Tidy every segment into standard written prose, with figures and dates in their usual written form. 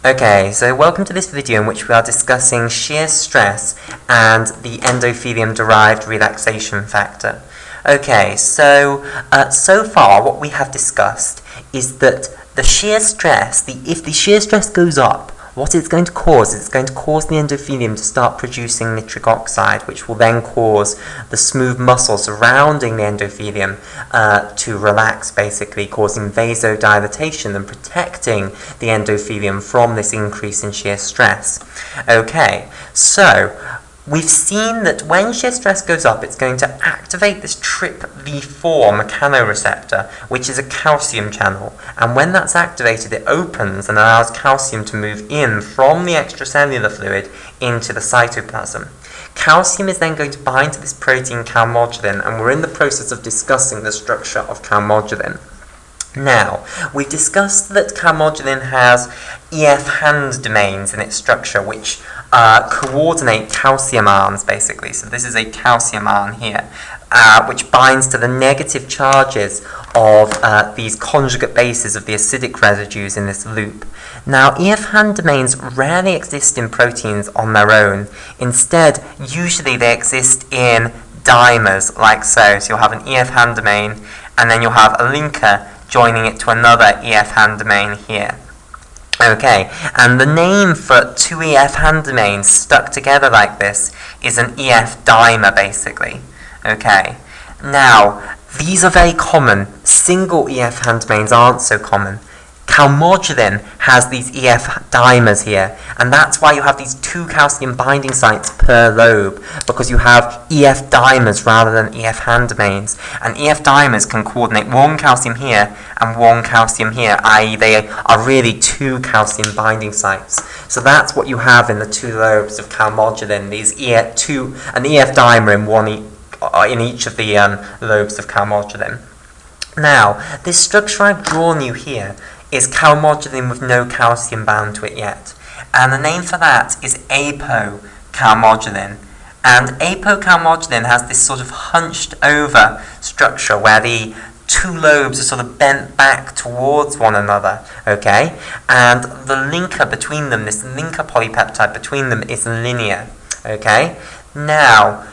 Okay, so welcome to this video in which we are discussing shear stress and the endothelium derived relaxation factor. Okay, so so far what we have discussed is that the shear stress, if the shear stress goes up, what it's going to cause is it's going to cause the endothelium to start producing nitric oxide, which will then cause the smooth muscle surrounding the endothelium to relax, basically causing vasodilation and protecting the endothelium from this increase in shear stress. Okay, so we've seen that when shear stress goes up, it's going to activate this TRPV4 mechanoreceptor, which is a calcium channel. And when that's activated, it opens and allows calcium to move in from the extracellular fluid into the cytoplasm. Calcium is then going to bind to this protein Calmodulin, and we're in the process of discussing the structure of Calmodulin. Now, we've discussed that Calmodulin has EF hand domains in its structure, which coordinate calcium ions, basically. So this is a calcium ion here, which binds to the negative charges of these conjugate bases of the acidic residues in this loop. Now, EF hand domains rarely exist in proteins on their own. Instead, usually they exist in dimers, like so. So you'll have an EF hand domain, and then you'll have a linker joining it to another EF hand domain here. Okay, and the name for two EF hand domains stuck together like this is an EF dimer, basically. Okay, now, these are very common. Single EF hand domains aren't so common. Calmodulin has these EF dimers here, and that's why you have these two calcium binding sites per lobe, because you have EF dimers rather than EF hand domains. And EF dimers can coordinate one calcium here and one calcium here, i.e. they are really two calcium binding sites. So that's what you have in the two lobes of Calmodulin, these an EF dimer in each of the lobes of Calmodulin. Now, this structure I've drawn you here is Calmodulin with no calcium bound to it yet. And the name for that is apocalmodulin. And apocalmodulin has this sort of hunched over structure where the two lobes are sort of bent back towards one another, okay? And the linker between them, this linker polypeptide between them, is linear, okay? Now,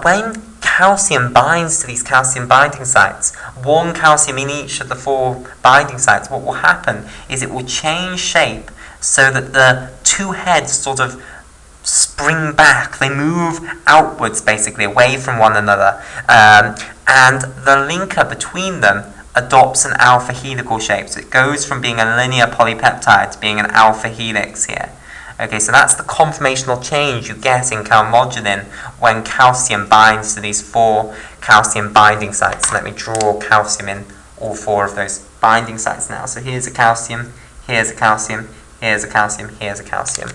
when calcium binds to these calcium binding sites, one calcium in each of the four binding sites, what will happen is it will change shape so that the two heads sort of spring back. They move outwards, basically, away from one another. And the linker between them adopts an alpha helical shape. So it goes from being a linear polypeptide to being an alpha helix here. Okay, so that's the conformational change you get in Calmodulin when calcium binds to these four calcium binding sites. So let me draw calcium in all four of those binding sites now. So here's a calcium, here's a calcium, here's a calcium, here's a calcium.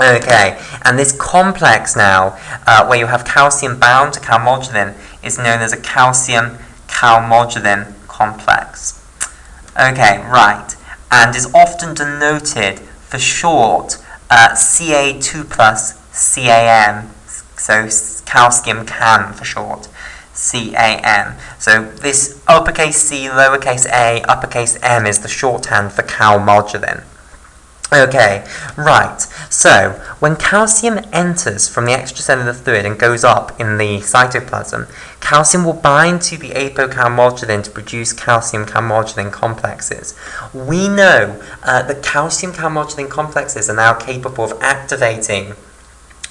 Okay, and this complex now, where you have calcium bound to Calmodulin, is known as a calcium-calmodulin complex. Okay, right, and is often denoted for short Ca2 plus CAM, so calcium CAM for short, CAM. So this uppercase C, lowercase a, uppercase m is the shorthand for Calmodulin. Okay, right, so when calcium enters from the extracellular fluid and goes up in the cytoplasm, calcium will bind to the apocalmodulin to produce calcium-calmodulin complexes. We know that calcium-calmodulin complexes are now capable of activating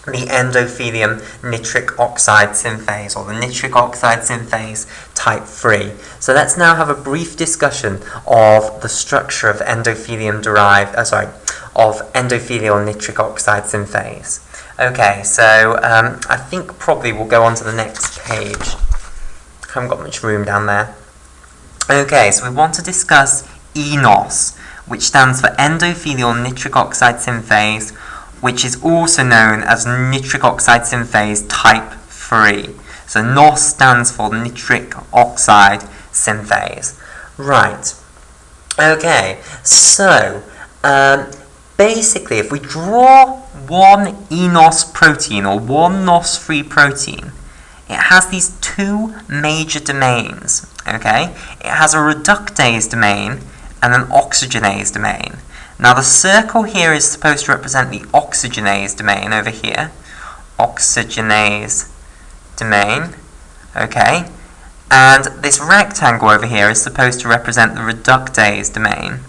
the endothelium nitric oxide synthase, or the nitric oxide synthase type 3. So let's now have a brief discussion of the structure of endothelium endothelial nitric oxide synthase. Okay, so I think probably we'll go on to the next page. I haven't got much room down there. Okay, so we want to discuss ENOS, which stands for endothelial nitric oxide synthase, which is also known as nitric oxide synthase type 3. So NOS stands for nitric oxide synthase. Right. Okay, so basically if we draw one ENOS protein or one NOS-free protein, it has these two major domains. Okay? It has a reductase domain and an oxygenase domain. Now the circle here is supposed to represent the oxygenase domain over here. Oxygenase domain. Okay. And this rectangle over here is supposed to represent the reductase domain.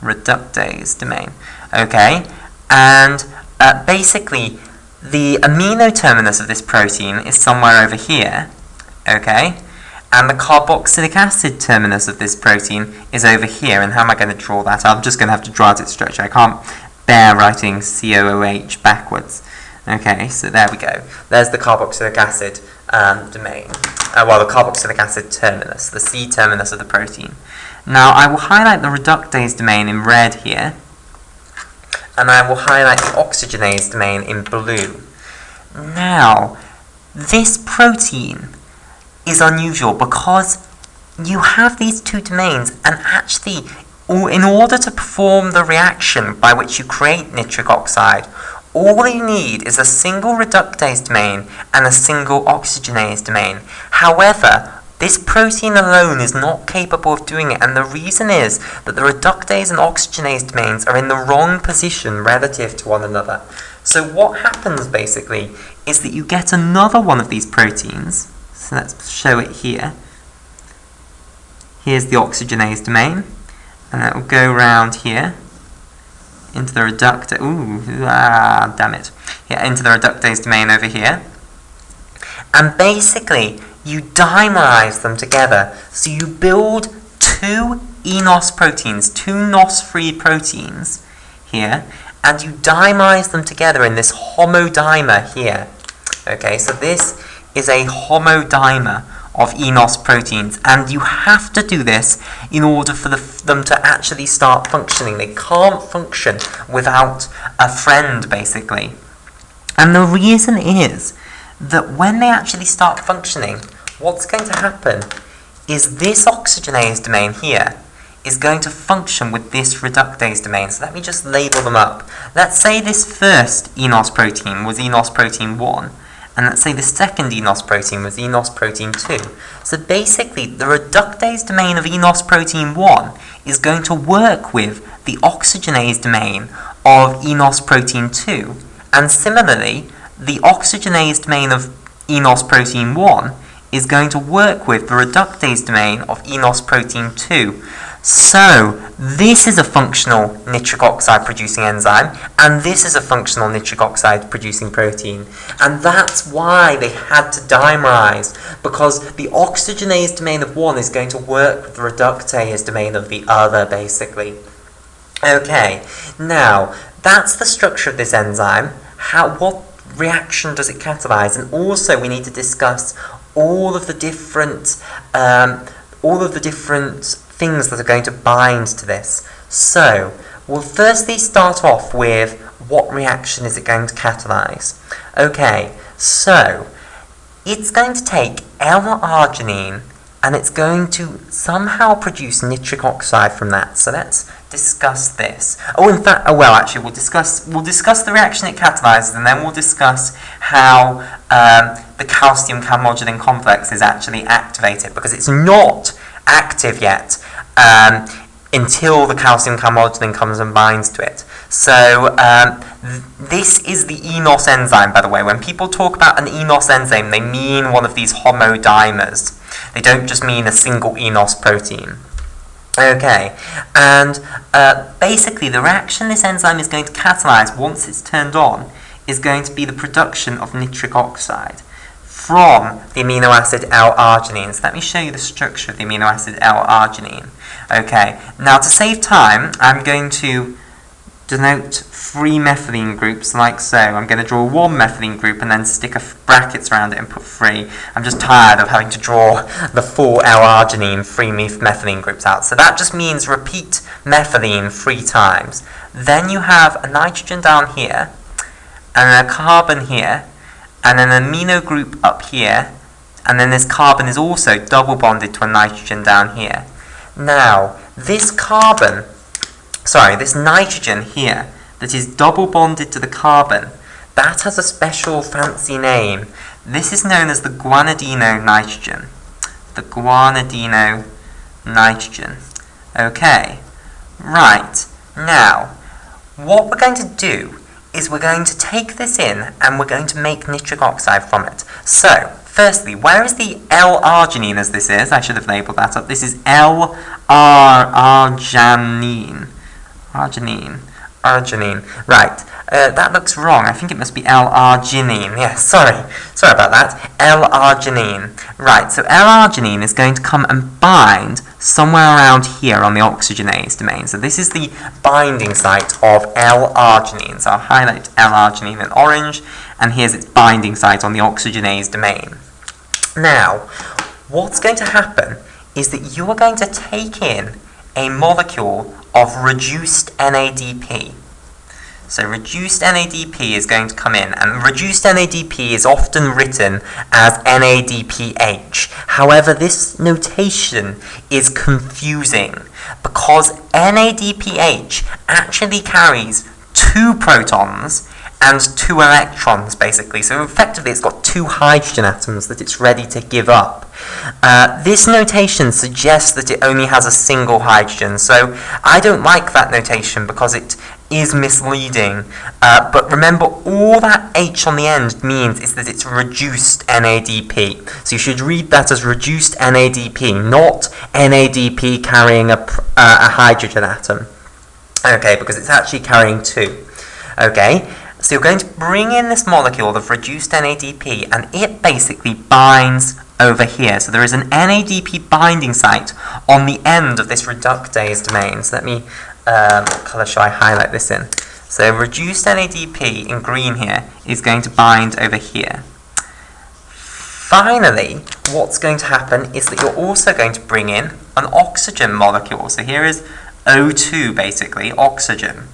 Reductase domain. Okay. And basically, the amino terminus of this protein is somewhere over here. Okay. And the carboxylic acid terminus of this protein is over here. And how am I going to draw that? I'm just going to have to draw out its structure. I can't bear writing COOH backwards. Okay, so there we go. There's the carboxylic acid domain. Well, the carboxylic acid terminus, the C terminus of the protein. Now, I will highlight the reductase domain in red here. And I will highlight the oxygenase domain in blue. Now, this protein is unusual because you have these two domains, and actually, in order to perform the reaction by which you create nitric oxide, all you need is a single reductase domain and a single oxygenase domain. However, this protein alone is not capable of doing it, and the reason is that the reductase and oxygenase domains are in the wrong position relative to one another. So what happens basically is that you get another one of these proteins. So let's show it here. Here's the oxygenase domain, and it will go around here into the reductase. Damn it! Yeah, into the reductase domain over here, and basically you dimerize them together. So you build two eNOS proteins, two NOS-free proteins here, and you dimerize them together in this homodimer here. Okay, so this is a homodimer of eNOS proteins, and you have to do this in order for them to actually start functioning. They can't function without a friend, basically. And the reason is that when they actually start functioning, what's going to happen is this oxygenase domain here is going to function with this reductase domain. So let me just label them up. Let's say this first eNOS protein was eNOS protein 1, and let's say the second eNOS protein was eNOS protein 2. So basically, the reductase domain of eNOS protein 1 is going to work with the oxygenase domain of eNOS protein 2. And similarly, the oxygenase domain of eNOS protein 1 is going to work with the reductase domain of eNOS protein 2. So, this is a functional nitric oxide producing enzyme, and this is a functional nitric oxide producing protein. And that's why they had to dimerize, because the oxygenase domain of one is going to work with the reductase domain of the other, basically. Okay, now, that's the structure of this enzyme. What reaction does it catalyze? And also we need to discuss all of the different things that are going to bind to this. So, we'll firstly start off with what reaction is it going to catalyze. Okay, so it's going to take L-arginine and it's going to somehow produce nitric oxide from that. So let's discuss this. Actually, we'll discuss the reaction it catalyzes, and then we'll discuss how the calcium Calmodulin complex is actually activated, because it's not active yet until the calcium Calmodulin comes and binds to it. So this is the eNOS enzyme, by the way. When people talk about an eNOS enzyme, they mean one of these homodimers. They don't just mean a single eNOS protein. Okay, and basically the reaction this enzyme is going to catalyze once it's turned on is going to be the production of nitric oxide from the amino acid L-arginine. So let me show you the structure of the amino acid L-arginine. Okay, now to save time, I'm going to denote 3 methylene groups like so. I'm going to draw 1 methylene group and then stick brackets around it and put 3. I'm just tired of having to draw the 4 L-arginine 3 methylene groups out. So that just means repeat methylene 3 times. Then you have a nitrogen down here, and a carbon here, and an amino group up here, and then this carbon is also double bonded to a nitrogen down here. Now, this nitrogen here that is double bonded to the carbon, that has a special fancy name. This is known as the guanidino nitrogen. The guanidino nitrogen. Okay, right. Now, what we're going to do is we're going to take this in and we're going to make nitric oxide from it. So, firstly, where is the L-arginine as this is? I should have labelled that up. This is L-arginine. Arginine. Right. That looks wrong. I think it must be L-arginine. Yes, sorry about that. L-arginine. Right, so L-arginine is going to come and bind somewhere around here on the oxygenase domain. So this is the binding site of L-arginine. So I'll highlight L-arginine in orange, and here's its binding site on the oxygenase domain. Now, what's going to happen is that you are going to take in a molecule of reduced NADP. So reduced NADP is going to come in, and reduced NADP is often written as NADPH. However, this notation is confusing because NADPH actually carries 2 protons and 2 electrons, basically. So effectively it's got 2 hydrogen atoms that it's ready to give up. This notation suggests that it only has a single hydrogen, so I don't like that notation because it is misleading. But remember, all that H on the end means is that it's reduced NADP. So you should read that as reduced NADP, not NADP carrying a hydrogen atom. Okay, because it's actually carrying 2. Okay, so you're going to bring in this molecule of reduced NADP, and it basically binds over here. So there is an NADP binding site on the end of this reductase domain. So let me, what colour shall I highlight this in? So reduced NADP in green here is going to bind over here. Finally, what's going to happen is that you're also going to bring in an oxygen molecule. So here is O2, basically, oxygen.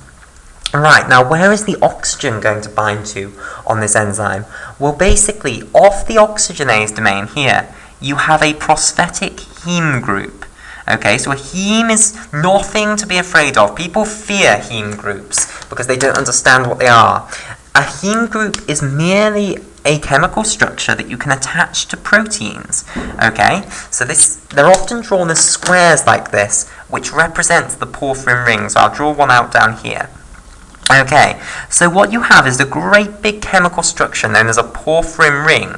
Right, now where is the oxygen going to bind to on this enzyme? Well, basically, off the oxygenase domain here, you have a prosthetic heme group. Okay, so a heme is nothing to be afraid of. People fear heme groups because they don't understand what they are. A heme group is merely a chemical structure that you can attach to proteins. Okay, so they're often drawn as squares like this, which represents the porphyrin ring. So I'll draw one out down here. Okay, so what you have is a great big chemical structure known as a porphyrin ring,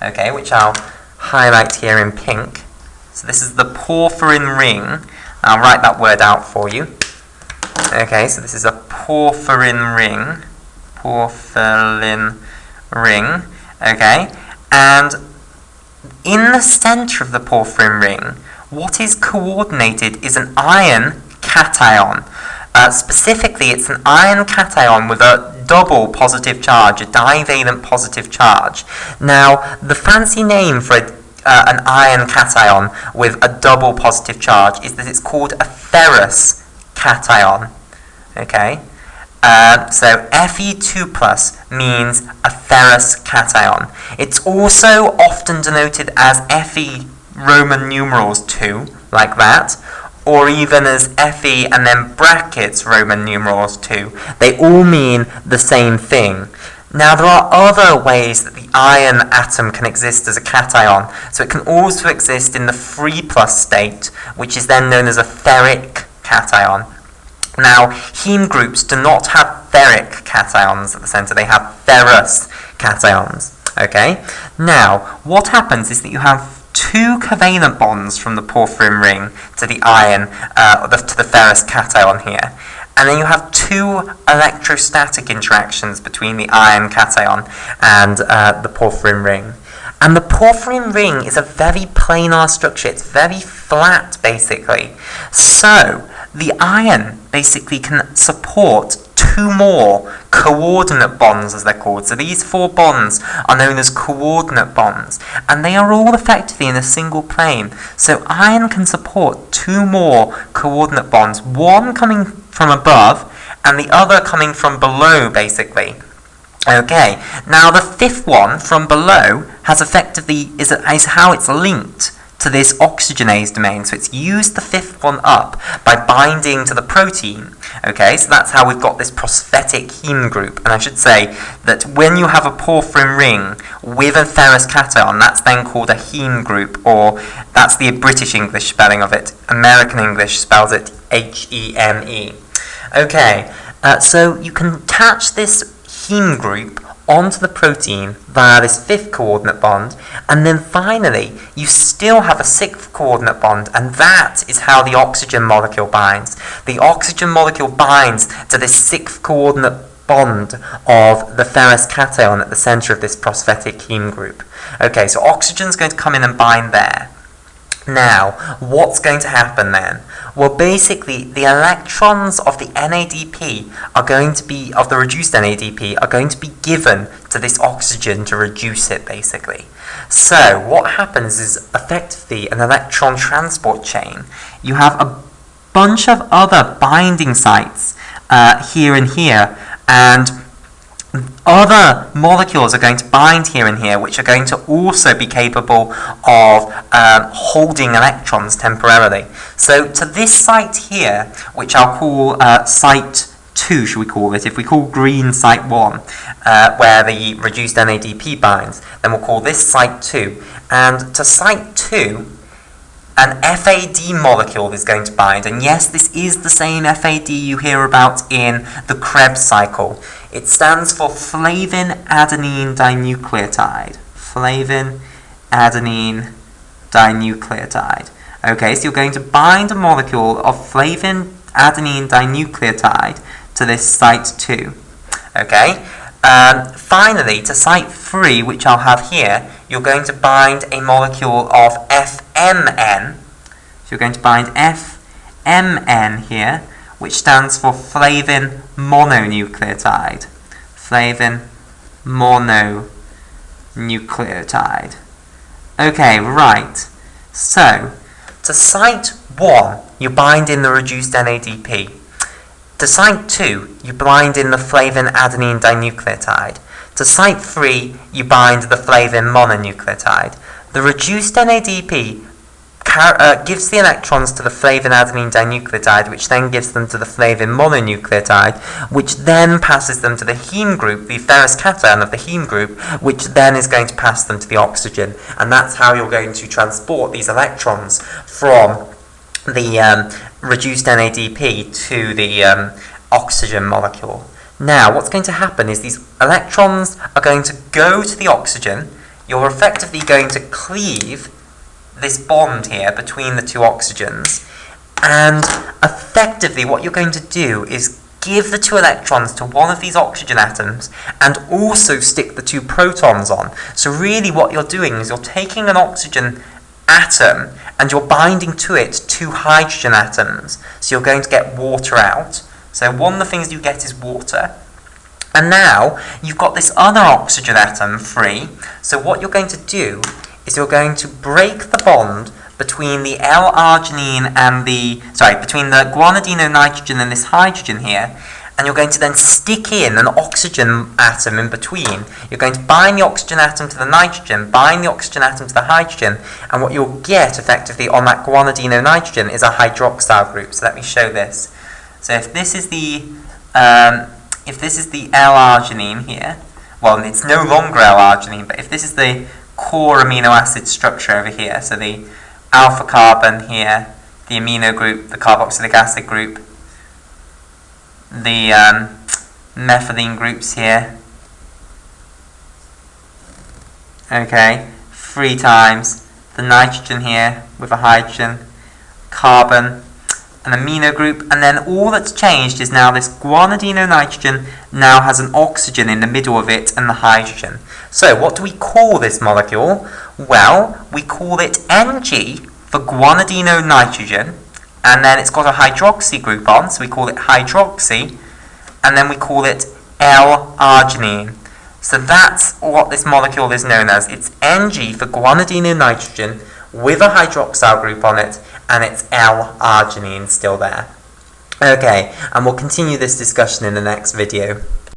okay, which I'll highlight here in pink. So this is the porphyrin ring. I'll write that word out for you. Okay, so this is a porphyrin ring, okay, and in the center of the porphyrin ring, what is coordinated is an iron cation. Specifically, it's an iron cation with a double positive charge, a divalent positive charge. Now, the fancy name for an iron cation with a double positive charge is that it's called a ferrous cation. Okay? So Fe2+ means a ferrous cation. It's also often denoted as Fe Roman numerals 2, like that, or even as Fe and then brackets Roman numerals 2. They all mean the same thing. Now, there are other ways that the iron atom can exist as a cation. So it can also exist in the free plus state, which is then known as a ferric cation. Now, heme groups do not have ferric cations at the center. They have ferrous cations. Okay? Now, what happens is that you have 2 covalent bonds from the porphyrin ring to the iron, to the ferrous cation here. And then you have 2 electrostatic interactions between the iron cation and the porphyrin ring. And the porphyrin ring is a very planar structure. It's very flat, basically. So the iron basically can support 2 more coordinate bonds, as they're called. So these 4 bonds are known as coordinate bonds, and they are all effectively in a single plane. So iron can support 2 more coordinate bonds, one coming from above and the other coming from below, basically. Okay, now the 5th one from below has effectively is how it's linked to this oxygenase domain. So it's used the 5th one up by binding to the protein. Okay, so that's how we've got this prosthetic heme group. And I should say that when you have a porphyrin ring with a ferrous cation, that's then called a heme group, or that's the British English spelling of it. American English spells it Heme. Okay, so you can attach this heme group onto the protein via this 5th coordinate bond, and then finally you still have a 6th coordinate bond, and that is how the oxygen molecule binds. The oxygen molecule binds to this 6th coordinate bond of the ferrous cation at the centre of this phosphatic heme group. Okay, so oxygen's going to come in and bind there. Now, what's going to happen then? Well, basically, the electrons of the NADP are going to be, of the reduced NADP, are going to be given to this oxygen to reduce it, basically. So, what happens is, effectively, an electron transport chain. You have a bunch of other binding sites here and here, and other molecules are going to bind here and here, which are going to also be capable of holding electrons temporarily. So to this site here, which I'll call site 2, should we call it? If we call green site 1, where the reduced NADP binds, then we'll call this site 2. And to site 2, an FAD molecule is going to bind, and yes, this is the same FAD you hear about in the Krebs cycle. It stands for flavin adenine dinucleotide. Flavin adenine dinucleotide. Okay, so you're going to bind a molecule of flavin adenine dinucleotide to this site 2. Okay, finally, to site 3, which I'll have here, you're going to bind a molecule of FMN. So you're going to bind FMN here, which stands for flavin mononucleotide. Flavin mononucleotide. Okay, right. So, to site 1, you bind in the reduced NADP. To site 2, you bind in the flavin adenine dinucleotide. To site 3, you bind the flavin mononucleotide. The reduced NADP gives the electrons to the flavin adenine dinucleotide, which then gives them to the flavin mononucleotide, which then passes them to the heme group, the ferrous cation of the heme group, which then is going to pass them to the oxygen. And that's how you're going to transport these electrons from the reduced NADP to the oxygen molecule. Now, what's going to happen is these electrons are going to go to the oxygen. You're effectively going to cleave this bond here between the two oxygens, and effectively what you're going to do is give the 2 electrons to one of these oxygen atoms and also stick the 2 protons on. So really what you're doing is you're taking an oxygen atom and you're binding to it 2 hydrogen atoms. So you're going to get water out. So one of the things you get is water. And now you've got this other oxygen atom free. So what you're going to do is you're going to break the bond between the L-arginine and between the guanidino-nitrogen and this hydrogen here, and you're going to then stick in an oxygen atom in between. You're going to bind the oxygen atom to the nitrogen, bind the oxygen atom to the hydrogen, and what you'll get effectively on that guanidino-nitrogen is a hydroxyl group. So let me show this. So if this is the L-arginine here, well, it's no longer L-arginine, but if this is the core amino acid structure over here, so the alpha carbon here, the amino group, the carboxylic acid group, the methylene groups here, okay, 3 times the nitrogen here with a hydrogen, carbon, an amino group, and then all that's changed is now this guanidino-nitrogen now has an oxygen in the middle of it and the hydrogen. So what do we call this molecule? Well, we call it Ng for guanidino-nitrogen, and then it's got a hydroxy group on, so we call it hydroxy, and then we call it L-arginine. So that's what this molecule is known as. It's Ng for guanidino-nitrogen with a hydroxyl group on it, and it's L-arginine still there. Okay, and we'll continue this discussion in the next video.